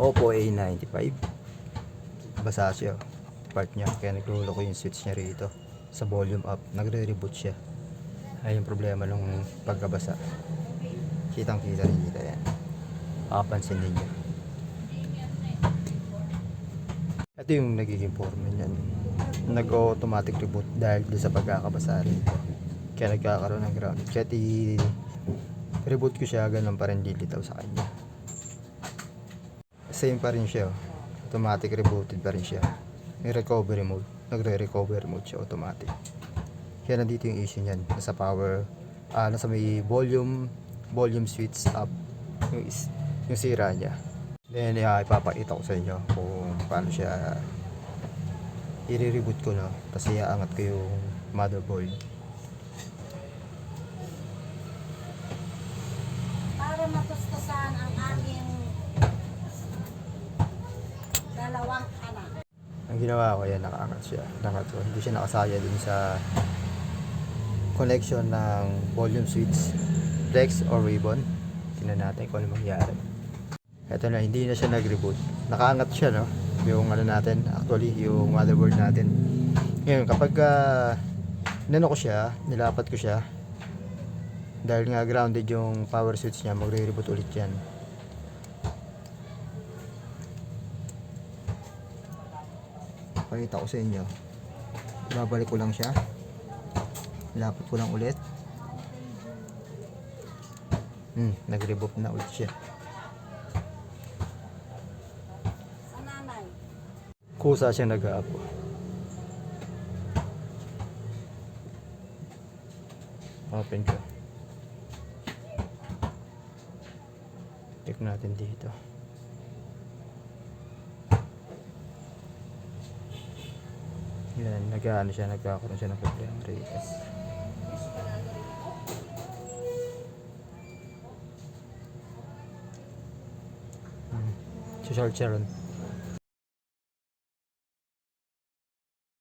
Oppo A95. Basa siya. Part niya. Kaya naglulo ko yung switch niya rito. Sa volume up. Nagre-reboot siya. Ay yung problema nung pagkabasa. Kitang kita rin dito yan. Papansin ninyo. Ito yung nagiging forma niyan. Nag-automatic reboot dahil sa pagkakabasa rito. Kaya nagkakaroon ng ground. Kaya reboot ko siya, ganun pa rin dilitaw sa kanya. Same pa rin siya. Automatic rebooted pa rin siya. May recovery mode. Nagre-recover mode siya automatic. Kaya nandito yung issue niyan. Nasa power, nasa may volume switch up. Yung sira niya. Then ipapakita ko sa inyo kung paano siya i-reboot ko, no. Tapos iaangat ko yung motherboard. Para matustusan ang aming dalawang anak. Ang ginawa ko yan, nakaangat siya. Hindi siya nakasaya dun sa connection ng volume switch, flex or ribbon. Tingnan natin kung ano mangyari. Ito na, hindi na siya nag-reboot. Nakaangat siya, no? Yung ano natin, actually, yung motherboard natin. Ngayon, kapag ko siya, nilapat ko siya, dahil nga grounded yung power switch niya, magre-reboot ulit yan. Pakita ko sa inyo. Babalik ko lang siya. Lapat ko lang ulit. Nag-reboot na ulit siya. Sa nanay. Kusa siya nag-aapo. Open ko. Check natin dito. Yan, nagkakaroon siya ng problema rito. Short siya ron.